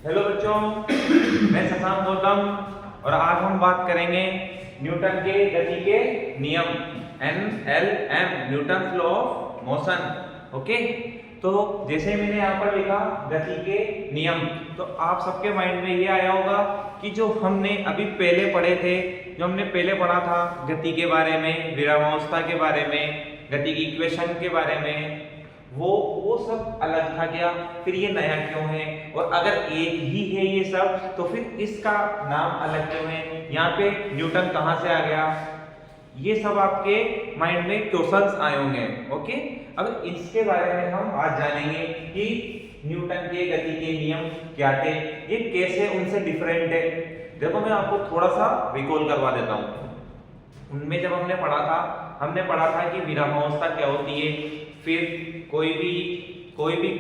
Hello बच्चों, मैं शशांक गौतम और आज हम बात करेंगे न्यूटन के गति के नियम NLM, Newton law of motion. Okay, तो जैसे मैंने यहाँ पर लिखा गति के नियम, तो आप सबके माइंड में ये आया होगा कि जो हमने अभी पहले पढ़े थे, जो हमने पहले पढ़ा था गति के बारे में, विरामावस्था के बारे में, गति की इक्वेशन के बारे में, वो सब अलग था क्या, फिर ये नया क्यों है, और अगर एक ही है ये सब तो फिर इसका नाम अलग क्यों है, यहाँ पे न्यूटन कहाँ से आ गया, ये सब आपके माइंड में क्वेश्चंस आए होंगे। ओके, अब इसके बारे में हम आज जानेंगे कि न्यूटन के गति के नियम क्या थे, ये कैसे उनसे डिफरेंट है। देखो मैं आपको थोड़ा सा रिकॉल करवा देता हूँ। उनमें जब हमने पढ़ा था कि विरामावस्था क्या होती है, फिर कोई भी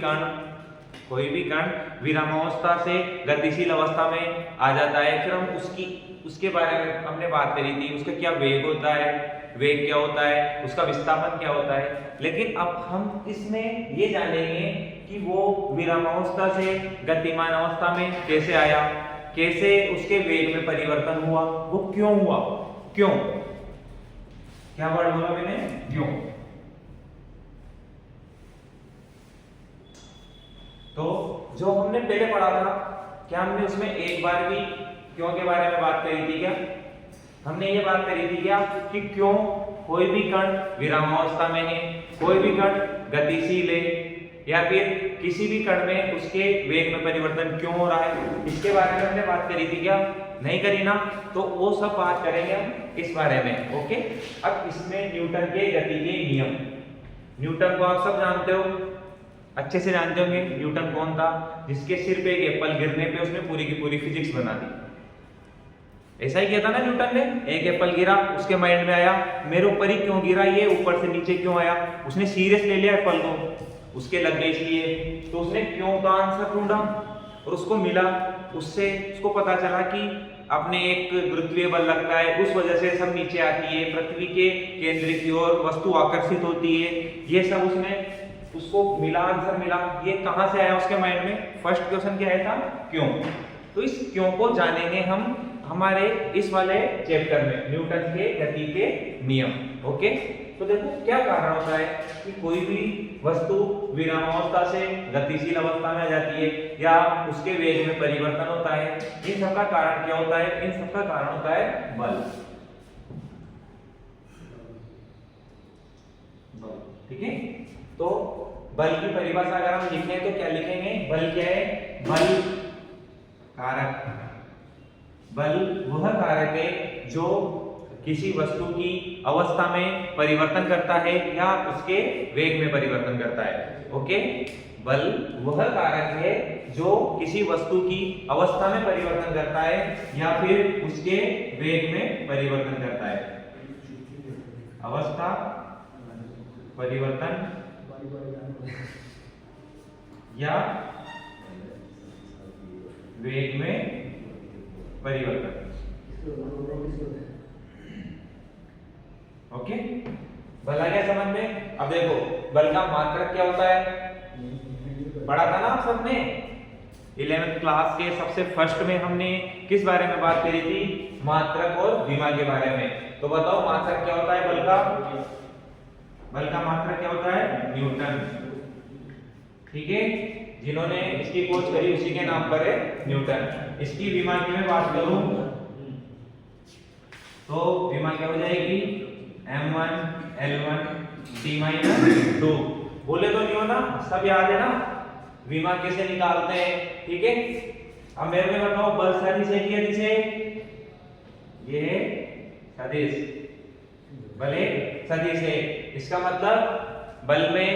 कण विरामावस्था से गतिशील अवस्था में आ जाता है, फिर हम उसके बारे में हमने बात करी थी, उसका क्या वेग होता है, वेग क्या होता है, उसका विस्थापन क्या होता है। लेकिन अब हम इसमें ये जानेंगे कि वो विरामावस्था से गतिमान अवस्था में कैसे आया, कैसे उसके वेग में परिवर्तन हुआ, वो क्यों हुआ, क्यों, क्या वर्ड बोला मैंने, क्यों। तो जो हमने पहले पढ़ा था, क्या हमने उसमें एक बार भी क्यों के बारे में बात करी थी क्या, हमने ये बात करी थी क्या कि क्यों कोई भी कण विरामावस्था में है, कोई भी कण गतिशील है, या फिर किसी भी कण में उसके वेग में परिवर्तन क्यों हो रहा है, इसके बारे में हमने बात करी थी क्या, नहीं करी ना, तो वो सब बात करेंगे हम इस बारे में। ओके, अब इसमें न्यूटन के गति के नियम, न्यूटन को आप सब जानते हो, अच्छे से जानते होंगे। न्यूटन कौन था, जिसके सिर पे एक एप्पल गिरने पे उसने पूरी की पूरी फिजिक्स बना दी। ऐसा ही किया था ना न्यूटन ने, एक एप्पल गिरा, उसके माइंड में आया मेरे ऊपर ही क्यों गिरा, ये ऊपर से नीचे क्यों आया, उसने सीरियस ले लिया एप्पल को, उसके लग गई इसलिए, तो उसने क्यों का आंसर ढूंढा और उसको मिला, उससे उसको पता चला कि अपने एक गुरुत्वीय बल लगता है, उस वजह से सब नीचे आती है, पृथ्वी के केंद्र की ओर वस्तु आकर्षित होती है, ये सब उसको मिला, आंसर मिला। ये कहां से आया उसके माइंड में, फर्स्ट क्वेश्चन क्या आया था, क्यों। तो इस क्यों को जानेंगे हम हमारे इस वाले चैप्टर में, न्यूटन के गति के नियम। ओके, तो देखो क्या कारण होता है कि कोई भी वस्तु विरामावस्था से गतिशील अवस्था में आ जाती है या उसके वेग में परिवर्तन होता है, इन सबका कारण क्या होता है, इन सबका कारण होता है बल। ठीक है, तो बल की परिभाषा अगर हम लिखें तो क्या लिखेंगे, बल क्या है, बल कारक, बल वह कारक है जो किसी वस्तु की अवस्था में परिवर्तन करता है या उसके वेग में परिवर्तन करता है। ओके, बल वह कारक है जो किसी वस्तु की अवस्था में परिवर्तन करता है या फिर उसके वेग में परिवर्तन करता है। अवस्था परिवर्तन या वेग में परिवर्तन। ओके, बल आ गया समझ में। अब देखो बल का मात्रक क्या होता है, पढ़ा था ना आप सबने 11th क्लास के सबसे फर्स्ट में हमने किस बारे में बात करी थी, मात्रक और विमा के बारे में। तो बताओ मात्रक क्या होता है बल का, बल का मात्रक क्या होता है, न्यूटन। ठीक है, जिन्होंने इसकी खोज करी उसी के नाम पर है न्यूटन। इसकी विमा की मैं बात करूं तो विमा क्या हो जाएगी, m1 l1 t-2। बोले तो नहीं हो ना, सब याद है ना, विमा कैसे निकालते हैं। ठीक है, अब मेरे में बताओ बल सदिश है कि अदिश है, ये सदिश, बल एक सदिश है, इसका मतलब बल में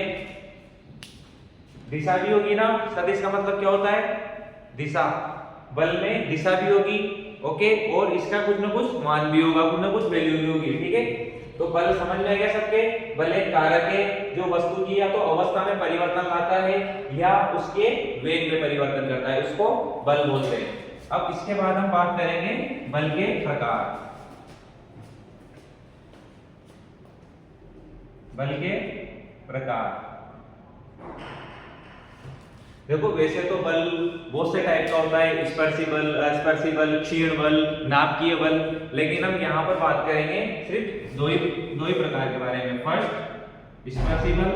दिशा भी होगी ना, सदिश का मतलब क्या होता है, दिशा, बल में दिशा भी होगी। ओके, और इसका कुछ ना कुछ मान भी होगा, कुछ ना कुछ वैल्यू भी होगी। ठीक है, तो बल समझ में आ गया सबके, बल एक कारक है जो वस्तु की या तो अवस्था में परिवर्तन लाता है या उसके वेग में परिवर्तन करता है, उसको बल बोलते हैं। अब इसके बाद हम बात करेंगे बल के प्रकार, बल के प्रकार। देखो वैसे तो बल बहुत से टाइप का होता है, स्पर्शिबल, अस्पर्शिबल, क्षीण बल, नाभिकीय बल, लेकिन हम यहाँ पर बात करेंगे सिर्फ दो ही प्रकार के बारे में। फर्स्ट स्पर्शिबल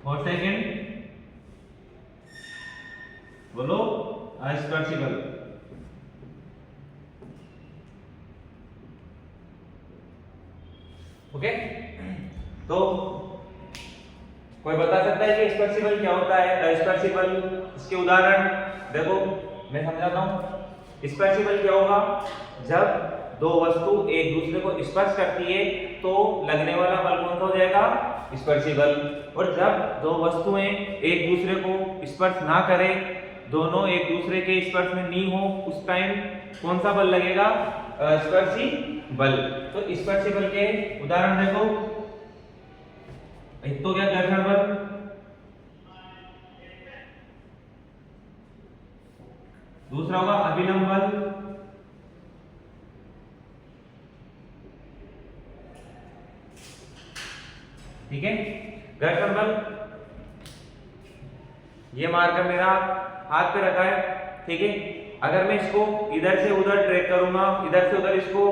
और सेकंड बोलो अस्पर्शिबल। ओके, तो कोई बता सकता है कि स्पर्शिबल क्या होता है, अस्पर्शिबल? इसके उदाहरण देखो, मैं समझाता हूं। स्पर्शिबल क्या होगा? जब दो वस्तु एक दूसरे को स्पर्श करती है तो लगने वाला बल कौन सा हो जाएगा? स्पर्शिबल। और जब दो वस्तुएं एक दूसरे को स्पर्श ना करें, दोनों एक दूसरे के स्पर्श में नहीं हो, उस टाइम कौन सा बल लगेगा? स्पर्शी बल। तो स्पर्शी बल के उदाहरण देखो, एक तो क्या घर्षण बल, दूसरा होगा अभिलंब बल, ठीक है। घर्षण बल ये मार्कर मेरा हाथ पे रखा है, ठीक है। अगर मैं इसको इधर से उधर ट्रैक करूंगा, इधर से उधर इसको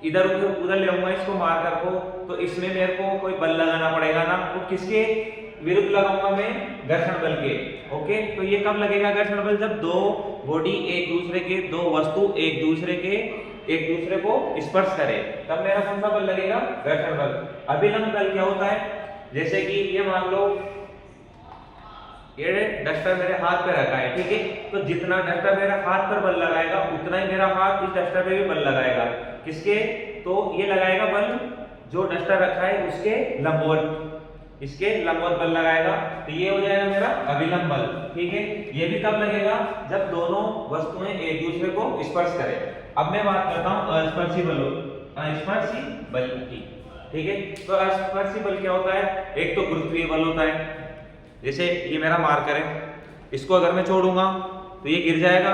इधर उधर ले आऊंगा इसको मार्कर को, तो इसमें मेरे को कोई बल लगाना पड़ेगा ना। तो किसके विरुद्ध लगाऊंगा मैं? घर्षण बल के। ओके, तो ये कब लगेगा घर्षण बल? जब दो बॉडी एक दूसरे के, दो वस्तु एक दूसरे को स्पर्श करे, तब मेरा कौन सा बल लगेगा? घर्षण बल। अभिलंब बल क्या होता है? जैसे कि ये मान लो ये डस्टर मेरे हाथ पे रखा है, ठीक है। तो जितना डस्टर मेरा हाथ पर बल लगाएगा उतना ही मेरा हाथ इस डस्टर पे भी बल लगाएगा। किसके? तो ये लगाएगा बल जो डस्टर रखा है उसके लंबवत, इसके लंबवत बल लगाएगा। तो ये हो जाएगा मेरा अभिलंब बल, ठीक है। ये भी कब लगेगा? जब दोनों वस्तुएं एक दूसरे को स्पर्श करें। अब मैं बात करता हूं अस्पर्शी बल की, ठीक है। तो अस्पर्शी बल क्या होता है? एक तो गुरुत्वीय बल होता है, जैसे ये मेरा मार्कर है, इसको अगर मैं छोड़ूंगा तो ये गिर जाएगा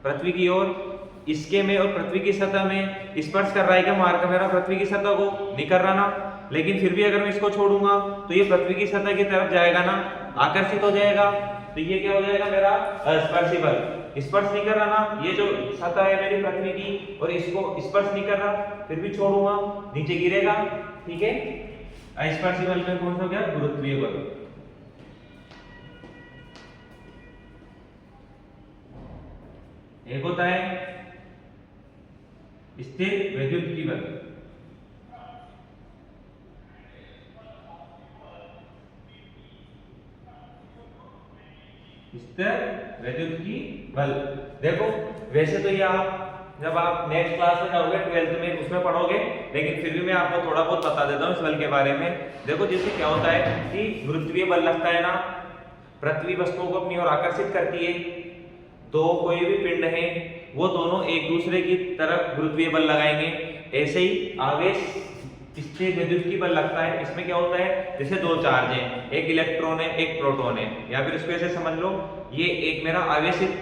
पृथ्वी की ओर। इसके में और पृथ्वी की सतह में स्पर्श कर रहा है क्या मार्कर मेरा पृथ्वी की सतह को? नहीं कर रहा ना। लेकिन फिर भी अगर मैं इसको छोड़ूंगा तो ये पृथ्वी की सतह की तरफ जाएगा ना, आकर्षित हो जाएगा। तो ये क्या हो जाएगा मेरा? अस्पर्शी बल। स्पर्श नहीं कर रहा ना, ये जो सतह है मेरी पृथ्वी की, और इसको स्पर्श नहीं कर रहा, फिर भी छोड़ूंगा नीचे गिरेगा, ठीक है। अस्पर्शी बल में कौन सा हो गया? गुरुत्वीय बल। एक होता है स्थिर वैद्युतिकी बल, स्थिर वैद्युतिकी बल। देखो वैसे तो ये आप जब आप नेक्स्ट क्लास में जाओगे 12th में उसमें पढ़ोगे, लेकिन फिर भी मैं आपको थोड़ा बहुत बता देता हूँ इस बल के बारे में। देखो जैसे क्या होता है कि गुरुत्वीय बल लगता है ना, पृथ्वी वस्तुओं को अपनी ओर आकर्षित करती है। तो कोई भी पिंड है वो दोनों एक दूसरे की तरफ गुरुत्वीय बल लगाएंगे। ऐसे ही आवेश स्थिर वैद्युतिकी बल लगता है। इसमें क्या होता है? जैसे दो चार्ज हैं, एक इलेक्ट्रॉन है एक प्रोटॉन है, या फिर इसको ऐसे समझ लो, ये एक मेरा आवेशित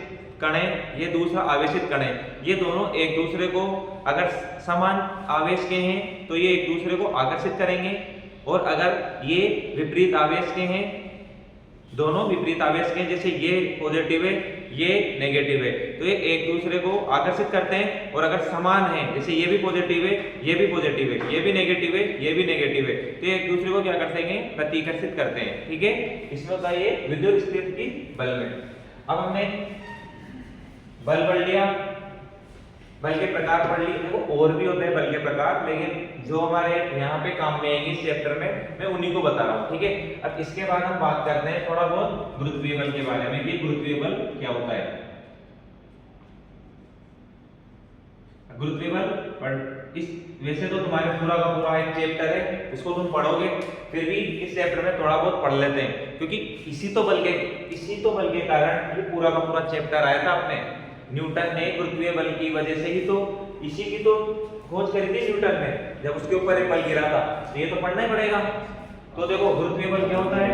कण है, ये दूसरा आवेशित कण है। ये दोनों एक दूसरे को अगर समान आवेश के हैं तो ये एक दूसरे को आकर्षित करेंगे, और अगर ये विपरीत आवेश के हैं, दोनों विपरीत आवेश के, जैसे ये पॉजिटिव है ये नेगेटिव है, तो ये एक दूसरे को आकर्षित करते हैं। और अगर समान है, जैसे ये भी पॉजिटिव है ये भी पॉजिटिव है, ये भी नेगेटिव है ये भी नेगेटिव है, तो ये एक दूसरे को क्या करते हैं? प्रतिकर्षित करते हैं, ठीक है। इसमें होता है ये विद्युत स्थितिकी बल में। अब हमने बल पढ़ लिया, बल के प्रकार पढ़ लिए। देखो और भी होते हैं बल के प्रकार, लेकिन जो हमारे यहाँ पे काम में आएंगे इस चैप्टर में, मैं उन्हीं को बता रहा हूँ, ठीक है। अब इसके बाद हम बात करते हैं थोड़ा बहुत गुरुत्वीय बल के बारे में, कि गुरुत्वीय बल क्या होता है। गुरुत्वीय बल इस वैसे तो तुम्हारे पूरा का पूरा एक चैप्टर है, उसको तुम पढ़ोगे, फिर भी इस चैप्टर में थोड़ा बहुत पढ़ लेते हैं, क्योंकि इसी तो बल के कारण ये पूरा का पूरा चैप्टर आया था। अपने न्यूटन ने गुरुत्वीय बल की वजह से ही तो, इसी की तो खोज करी थी न्यूटन ने, जब उसके ऊपर एक बल गिरा था, तो ये तो पढ़ना ही पड़ेगा। तो देखो गुरुत्वीय बल क्या होता है?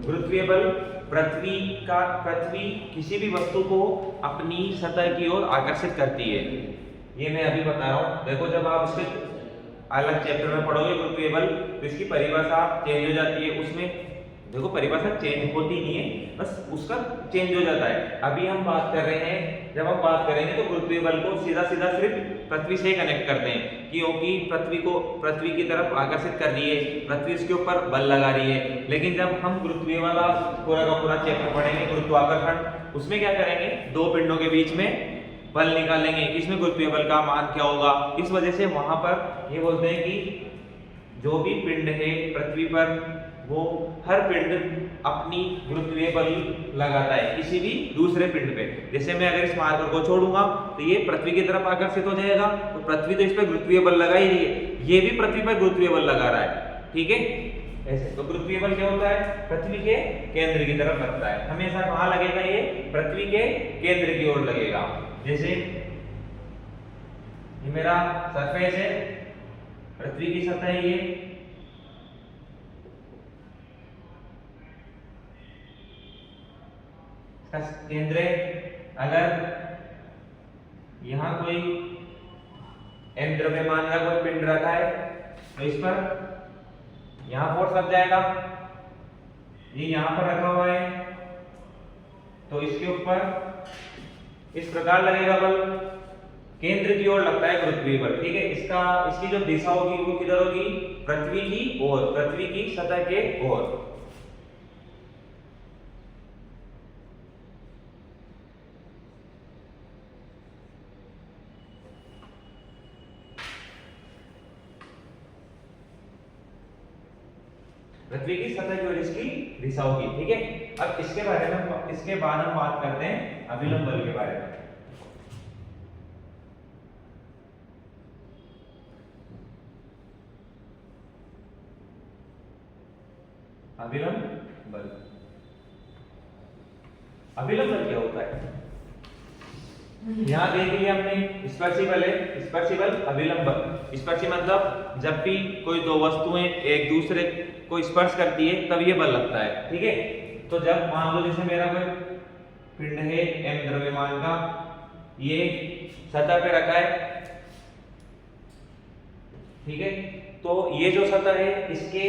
गुरुत्वीय बल पृथ्वी किसी भी वस्तु को अपनी सतह की ओर आकर्षित करती है। ये मैं अभी बता रहा हूँ। देखो जब आप इसके अलग चैप्टर में पढ़ोगे गुरुत्वीय बल तो इसकी परिभाषा चेंज हो जाती है। उसमें देखो परिभाषा चेंज होती नहीं है, बस उसका चेंज हो जाता है। अभी हम बात कर रहे हैं, जब हम बात करेंगे तो गुरुत्वीय बल को सीधा सीधा सिर्फ पृथ्वी से कनेक्ट करते हैं, क्योंकि पृथ्वी की तरफ आकर्षित कर रही है, पृथ्वी उसके ऊपर बल लगा रही है। लेकिन जब हम गुरुत्वीय वाला पूरा का पूरा चैप्टर पढ़ेंगे गुरुत्वाकर्षण, उसमें क्या करेंगे, दो पिंडों के बीच में बल निकालेंगे, इसमें गुरुत्वीय बल का मान क्या होगा। इस वजह से वहां पर ये बोलते हैं कि जो भी पिंड है पृथ्वी पर, वो हर पिंड अपनी गुरुत्वीय बल लगाता है किसी भी दूसरे पिंड पे। जैसे मैं अगर इस मार्कर को छोड़ूंगा तो ये पृथ्वी की तरफ आकर्षित हो जाएगा, तो पृथ्वी तो इस पर गुरुत्वीय बल लगा ही रही है, ये भी पृथ्वी पर गुरुत्वीय बल लगा रहा है, ठीक है। ऐसे तो गुरुत्वीय बल क्या होता है, पृथ्वी के केंद्र की तरफ लगता है। हमेशा कहाँ लगेगा, ये पृथ्वी के केंद्र की ओर लगेगा। जैसे ये मेरा सरफेस है, पृथ्वी की सतह है, ये केंद्र है। अगर यहां कोई m द्रव्यमान का कोई पिंड रखा है तो इस पर यहां फोर्स लग जाएगा, ये यहां पर रखा हुआ है तो इसके ऊपर इस प्रकार लगेगा बल, केंद्र की ओर लगता है गुरुत्वीय बल, ठीक है। इसकी जो दिशा होगी वो किधर होगी, पृथ्वी की ओर, पृथ्वी की सतह के ओर। पृथ्वी की सतह की ओर इसकी दिशा होगी, ठीक है। अब इसके बाद हम बात करते हैं अभिलंब बल के बारे में। अभिलंब बल क्या होता है, यहां देख लिया हमने, स्पर्शी बल है, स्पर्शी बल, अभिलंब बल। स्पर्शी मतलब जब भी कोई दो वस्तुएं एक दूसरे को स्पर्श करती है तब ये बल लगता है, ठीक है। तो जब मान लो जैसे मेरा कोई पिंड है m द्रव्यमान का, ये सतह पे रखा है, ठीक है। तो ये जो सतह है इसके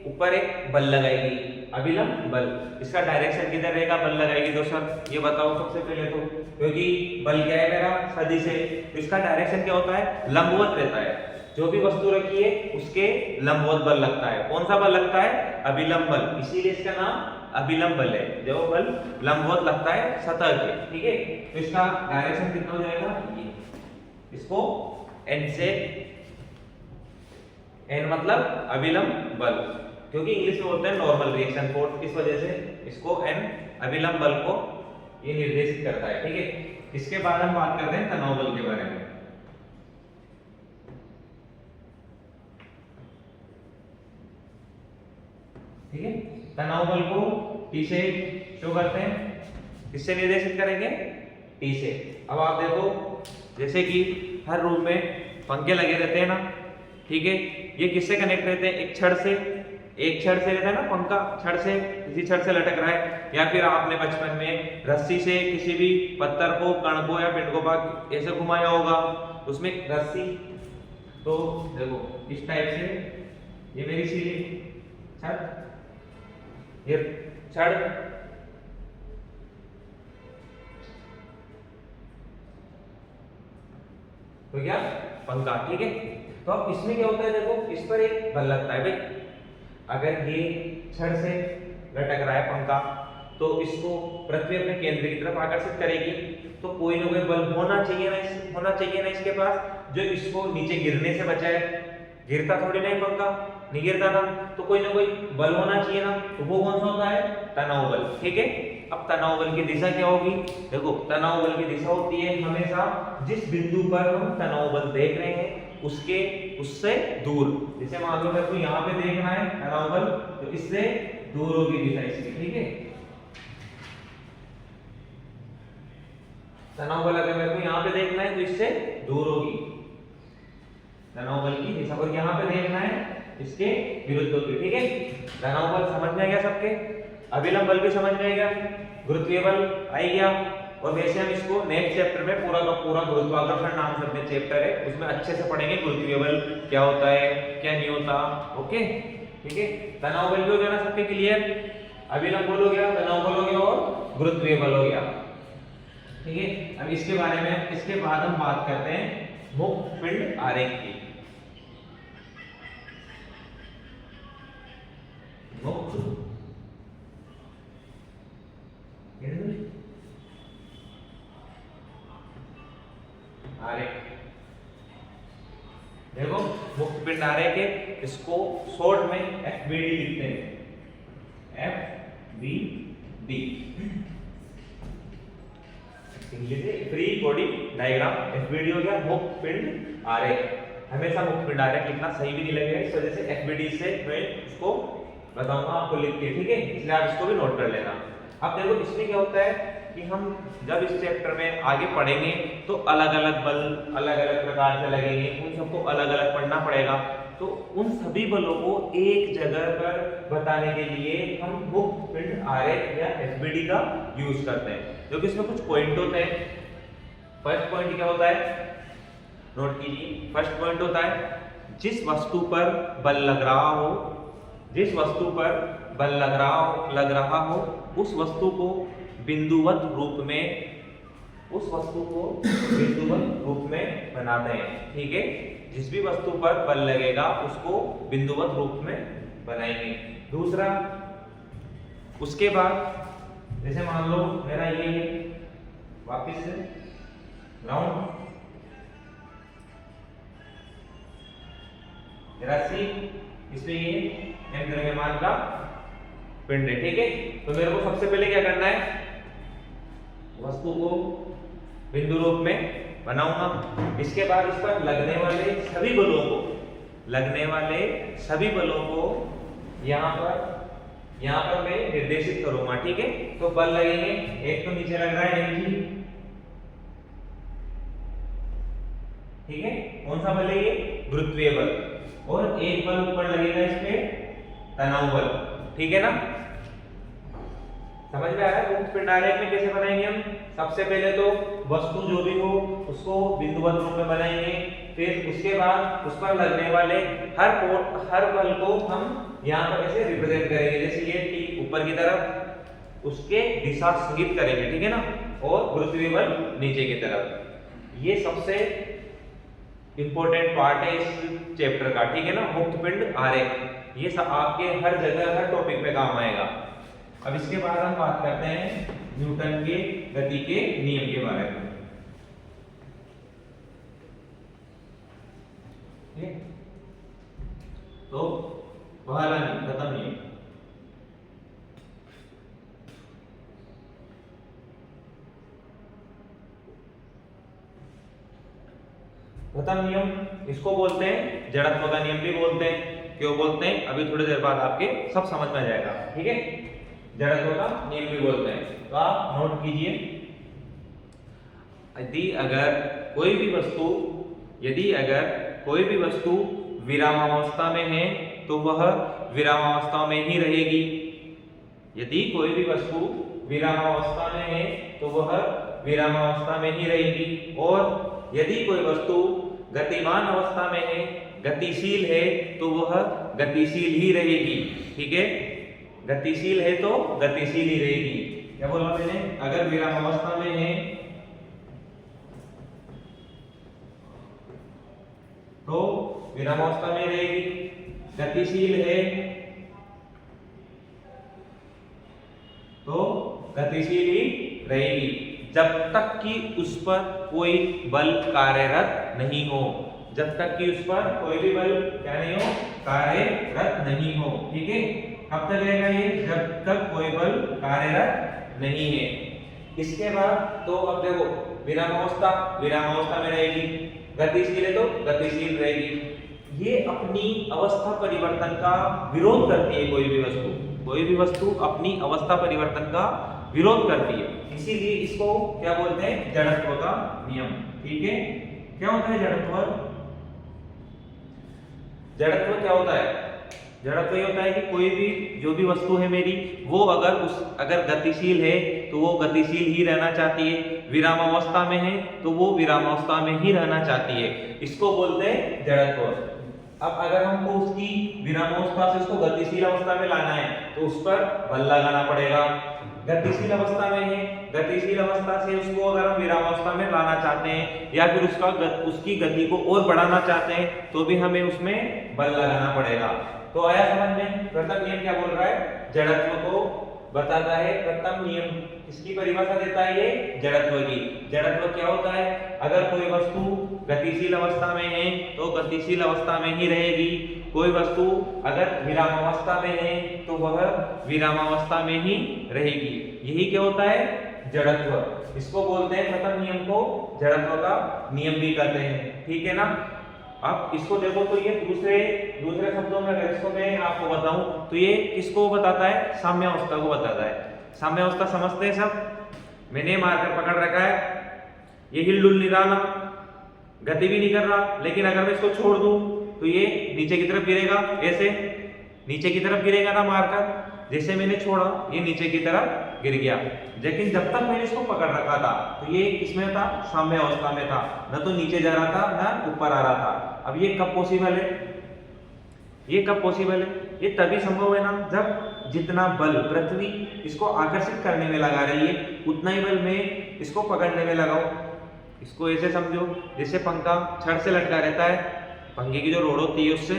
ऊपर एक बल लगाएगी, अभिलंब बल। इसका डायरेक्शन किधर रहेगा, बल लगाएगी तो सर ये बताओ सबसे पहले तो, क्योंकि बल क्या है मेरा, सदिश है, तो इसका डायरेक्शन क्या होता है, लंबवत रहता है। जो भी वस्तु रखी है उसके लंबवत बल लगता है। कौन सा बल लगता है, अभिलंब बल, इसीलिए इसका नाम अभिलंब बल है। जो बल लंबवत लगता है सतह के, ठीक है। तो इसका डायरेक्शन कितना हो जाएगा, ये, इसको n से, n मतलब अभिलंब बल, क्योंकि इंग्लिश में बोलते हैं नॉर्मल रिएक्शन फोर्स, इस वजह से इसको n अभिलंब बल को ये निर्देशित करता है, ठीक है। इसके बाद हम बात करते हैं तनाव बल के बारे में। ठीक है, तनाव बल को T से शो करते हैं, किससे निर्देशित करेंगे, T से। अब आप देखो जैसे कि हर रूम में पंखे लगे रहते हैं ना, ठीक है, ये किससे कनेक्ट रहते हैं, एक छड़ से रहता है ना पंखा, छड़ से, किसी छड़ से लटक रहा है, या फिर आपने बचपन में रस्सी से किसी भी पत्थर को, कण को या पिंड को ऐसे घुमाया होगा, उसमें रस्सी, तो देखो इस टाइप से, ये मेरी सीढ़ी, छड़, ये छड़, तो क्या पंखा, ठीक है। तो अब इसमें क्या होता है, देखो इस पर एक बल लगता है भाई। अगर ये छड़ से लटक रहा है पंखा, तो इसको पृथ्वी अपने केंद्र की तरफ आकर्षित करेगी, तो कोई ना कोई बल होना चाहिए ना इसके पास, जो इसको नीचे गिरने से बचाए। गिरता थोड़ी नहीं पंखा, नहीं गिरता ना, तो कोई ना कोई बल होना चाहिए ना, तो वो कौन सा होता है, तनाव बल, ठीक है। अब तनाव बल की दिशा क्या होगी, देखो तनाव बल की दिशा होती है हमेशा जिस बिंदु पर हम तनाव बल देख रहे हैं उससे दूर। जैसे मान लो मेरे को यहाँ पे देखना है तनाव बल, तो इससे दूर होगी दिशा इसकी, ठीक है। तनाव बल अगर मेरे को यहाँ पे देखना है तो इससे दूर होगी तनाव बल की दिशा, और यहाँ पे देखना है इसके विरुद्ध होगी, ठीक है। तनाव बल समझ में आ गया सबके, अभिलंब बल भी समझ में आ गया, गुरुत्वीय बल आ गया, और वैसे हम इसको नेक्स्ट चैप्टर में पूरा का पूरा गुरुत्वाकर्षण नाम से अपने चैप्टर है उसमें अच्छे से पढ़ेंगे। गुरुत्वीय बल क्या होता है क्या नहीं होता। ओके ठीक है, तनाव बल भी हो गया ना सबके क्लियर। अभिलंब बल हो गया, तनाव बल हो गया और गुरुत्वीय बल हो गया। ठीक है, अब इसके बारे में इसके बाद हम बात करते हैं मुक्त पिंड आरेख की। मुक्त आरेख, देखो मुक्त पिंड आरेख है, इसको शॉर्ट में एफबीडी लिखते हैं। FBD free body diagram, FBD हो गया मुक्त पिंड आरेख। हमेशा मुक्त पिंड आरेख लिखना सही भी नहीं लगेगा, इस वजह से एफबीडी से मैं इसको बताऊंगा आपको लिख के, ठीक है, इसलिए आप इसको भी नोट कर लेना। अब देखो इसमें क्या होता है कि हम जब इस चैप्टर में आगे पढ़ेंगे तो अलग अलग बल अलग अलग प्रकार से लगेंगे, उन सबको अलग अलग पढ़ना पड़ेगा। तो उन सभी बलों को एक जगह पर बताने के लिए हम मुक्त पिंड आरेख या एफबीडी का यूज करते हैं, क्योंकि इसमें कुछ पॉइंट होते हैं। फर्स्ट पॉइंट क्या होता है, नोट कीजिए। फर्स्ट पॉइंट होता है जिस वस्तु पर बल लग रहा हो, जिस वस्तु पर बल लग रहा हो उस वस्तु को बिंदुवत रूप में, उस वस्तु को बिंदुवत रूप में बनाते हैं। ठीक है, जिस भी वस्तु पर बल लगेगा उसको बिंदुवत रूप में बनाएंगे। दूसरा, उसके बाद जैसे मान लो मेरा ये है, वापस से राउंड राशि, इसमें ये m द्रव्यमान का पिंड है। ठीक है, तो मेरे को सबसे पहले क्या करना है, वस्तु को बिंदु रूप में बनाऊंगा। इसके बाद इस पर लगने वाले सभी बलों को, लगने वाले सभी बलों को यहाँ पर मैं निर्देशित करूंगा। ठीक है, तो बल लगेंगे, एक तो नीचे लग रहा है mg, ठीक है, कौन सा बल है ये, गुरुत्वीय बल, और एक बल ऊपर लगेगा इसमें तनाव बल। ठीक है ना, समझ में आ रहा है। मुक्त पिंड आरेख में कैसे बनाएंगे हम, सबसे पहले तो वस्तु जो भी हो उसको बिंदुवत रूप में बनाएंगे, फिर उसके बाद उस पर लगने वाले हर बल को हम यहाँ पर ऐसे रिप्रेजेंट करेंगे, जैसे ये टी ऊपर की तरफ उसके दिशा इंगित करेंगे। ठीक है ना, और गुरुत्वीय बल नीचे की तरफ। ये सबसे इंपॉर्टेंट पार्ट है इस चैप्टर का। ठीक है ना, मुक्त पिंड आरेख, ये सब आपके हर जगह हर टॉपिक में काम आएगा। अब इसके बाद हम बात करते हैं न्यूटन के गति के नियम के बारे में। तो पहला नियम, प्रथम नियम, प्रथम नियम इसको बोलते हैं जड़त्व का नियम भी बोलते हैं। क्यों बोलते हैं, अभी थोड़ी देर बाद आपके सब समझ में आ जाएगा। ठीक है, जड़त्व का नियम भी बोलते हैं, तो आप नोट कीजिए। यदि अगर कोई भी वस्तु विरामावस्था में है तो वह विरामावस्था में ही रहेगी। यदि कोई भी वस्तु विरामावस्था में है तो वह विरामावस्था में ही रहेगी, और यदि कोई वस्तु गतिमान अवस्था में है, गतिशील है, तो वह गतिशील ही रहेगी। ठीक है, गतिशील है तो गतिशील ही रहेगी। क्या बोला मैंने, अगर विरामावस्था में है तो विरामावस्था में रहेगी, गतिशील है तो गतिशील ही रहेगी, जब तक कि उस पर कोई बल कार्यरत नहीं हो। जब तक कि उस पर कोई भी बल क्या नहीं हो, कार्यरत नहीं हो। ठीक है, कब तक रहेगा ये, जब तक कोई बल कार्यरत नहीं है। इसके बाद तो अब देखो, विरामावस्था में रहेगी, गतिशील है तो गतिशील रहेगी। ये अपनी अवस्था परिवर्तन का विरोध करती है। कोई भी वस्तु अपनी अवस्था परिवर्तन का विरोध करती है, इसीलिए इसको क्या बोलते हैं, जड़त्व का नियम। ठीक है, क्या होता है जड़त्व, जड़त्व क्या होता है, जड़त्व ये होता है कि कोई भी जो भी वस्तु है मेरी, वो अगर गतिशील है तो वो गतिशील ही रहना चाहती है, विरामावस्था में है तो वो विरामावस्था में ही रहना चाहती है। इसको बोलते हैं जड़त्व। अब अगर हमको उसकी विरामावस्था से उसको गतिशील अवस्था में लाना है तो उस पर बल लगाना पड़ेगा। गतिशील अवस्था में है, गतिशील अवस्था से उसको अगर हम विरामावस्था में लाना चाहते हैं या फिर उसकी गति को और बढ़ाना चाहते हैं तो भी हमें उसमें बल लगाना पड़ेगा। तो आया समझ में? प्रथम नियम क्या बोल रहा है? जड़त्व को बताता है। प्रथम नियम इसकी परिभाषा देता है ये जड़त्व की। जड़त्व क्या होता है? अगर कोई वस्तु गतिशील अवस्था में है तो गतिशील अवस्था में ही रहेगी, कोई वस्तु अगर विरामावस्था में है तो वह विरामावस्था में ही रहेगी। यही क्या होता है? जड़त्व। इसको बोलते हैं, प्रथम नियम को जड़त्व का नियम भी कहते हैं। ठीक है ना? अब इसको देखो तो ये दूसरे शब्दों में अगर इसको मैं आपको बताऊं तो ये किसको बताता है? साम्यावस्था को बताता है। साम्यावस्था समझते हैं सब? मैंने मारकर पकड़ रखा है, ये हिलडुल नहीं रहा ना, गति भी नहीं कर रहा, लेकिन अगर मैं इसको छोड़ दूं तो ये नीचे की तरफ गिरेगा। ऐसे नीचे की तरफ गिरेगा ना मारकर, जैसे मैंने छोड़ा ये नीचे की तरफ गिर गया। लेकिन जब तक मैंने इसको पकड़ रखा था तो ये किसमें था? साम्य अवस्था में था, न तो नीचे जा रहा था ना ऊपर आ रहा था। अब ये कब पॉसिबल है? ये कब पॉसिबल है? ये तभी संभव है ना जब जितना बल पृथ्वी इसको आकर्षित करने में लगा रही है उतना ही बल मैं इसको पकड़ने में लगाऊं। इसको ऐसे समझो जैसे पंखा छड़ से लटका रहता है, पंखे की जो रोड होती है उससे।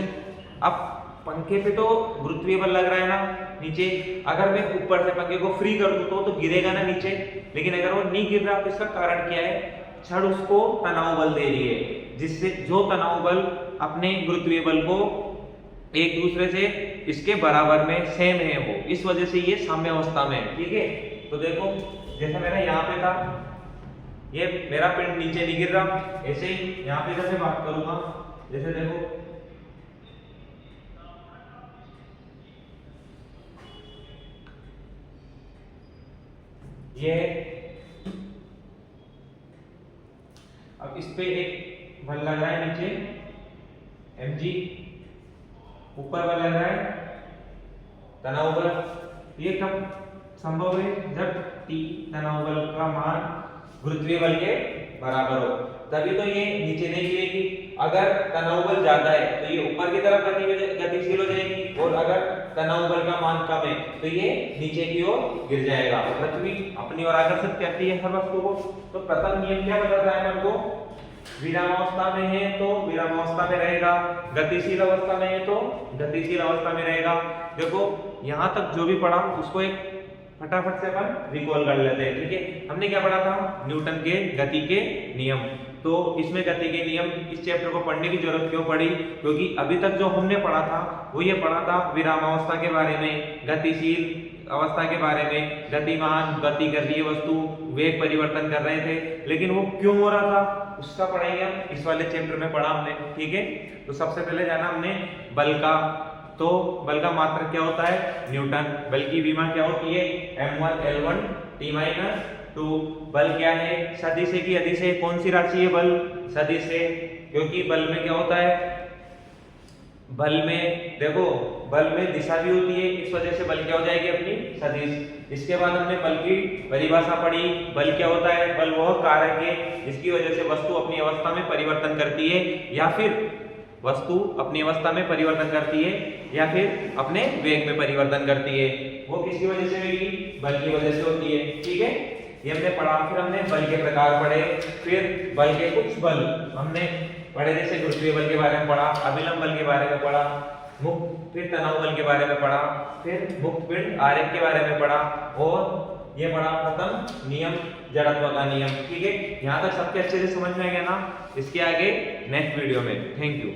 अब पंखे पे तो गुरुत्वीय बल लग रहा है ना नीचे, अगर मैं ऊपर से पंखे को फ्री कर दूं तो गिरेगा ना नीचे। लेकिन अगर वो नहीं गिर रहा तो इसका कारण क्या है? छड़ उसको तनाव बल दे रही है, जिससे जो तनाव बल अपने गुरुत्वीय बल को एक दूसरे से इसके बराबर में सेम है वो, इस वजह से ये साम्य अवस्था में है। ठीक है? तो देखो जैसा मेरा यहाँ पे था, ये मेरा पिंड नीचे नहीं गिर रहा, ऐसे ही यहाँ पे जैसे बात करूंगा, जैसे देखो ये, अब इस पे एक बल लग रहा है नीचे mg, ऊपर बल लग रहा है तनाव बल। ये कब संभव है? जब T तनाव बल का मान गुरुत्वीय बल के बराबर हो, तभी तो ये नीचे नहीं गिरेगी। अगर तनाव बल ज्यादा है तो ये ऊपर की तरफ गतिशील हो जाएगी, और अगर तनाव बल का मान कम है तो ये नीचे की ओर गिर जाएगा। पृथ्वी अपनी ओर आकर्षित करती है हर वस्तु को। तो प्रथम नियम क्या बताता है हमको? विरामावस्था में है तो विरामावस्था में रहेगा, गतिशील अवस्था में है तो गतिशील अवस्था में रहेगा। देखो यहाँ तक जो भी पढ़ा उसको एक फटाफट से अपन रिकॉल कर लेते हैं। ठीक है? हमने क्या पढ़ा था? न्यूटन के गति के नियम। तो इसमें गति के नियम इस चैप्टर को पढ़ने की जरूरत क्यों पड़ी? क्योंकि अभी तक जो हमने पढ़ा था वो ये पढ़ा था विरामावस्था के बारे में, गतिशील अवस्था के बारे में, गतिमान गति कर रही है वस्तु, वेग परिवर्तन कर रहे थे, लेकिन वो क्यों हो रहा था उसका पढ़ाएंगे हम इस वाले चैप्टर में पढ़ा हमने। ठीक है? तो सबसे पहले जाना हमने बल का। तो बल का मात्रक क्या होता है? न्यूटन। बल की विमा क्या होती है? m1 l1 t-2। बल क्या है? सदिश है कि अदिश है? कौन सी राशि है बल? सदिश है, क्योंकि बल में क्या होता है? बल में देखो बल में दिशा भी होती है, इस वजह से बल क्या हो जाएगी? अपनी सदिश। इसके बाद हमने बल की परिभाषा पढ़ी। बल क्या होता है? बल वह कारक है जिसकी वजह से वस्तु अपनी अवस्था में परिवर्तन करती है, या फिर वस्तु अपनी अवस्था में परिवर्तन करती है या फिर अपने वेग में परिवर्तन करती है। वो किसकी वजह से होगी? बल की वजह से होती है। ठीक है? ये हमने पढ़ा। फिर हमने बल के प्रकार पढ़े, फिर बल के कुछ बल हमने पढ़े, जैसे गुरुत्वीय बल के बारे में पढ़ा, अभिलंब बल के बारे में पढ़ा, मुक्त फिर तनाव बल के बारे में पढ़ा, फिर मुक्त पिंड आरेख के बारे में पढ़ा, और ये पढ़ा प्रथम नियम जड़त्व का नियम। ठीक है? यहाँ तक सबके अच्छे से समझ में आ गया ना? इसके आगे नेक्स्ट वीडियो में। Thank you.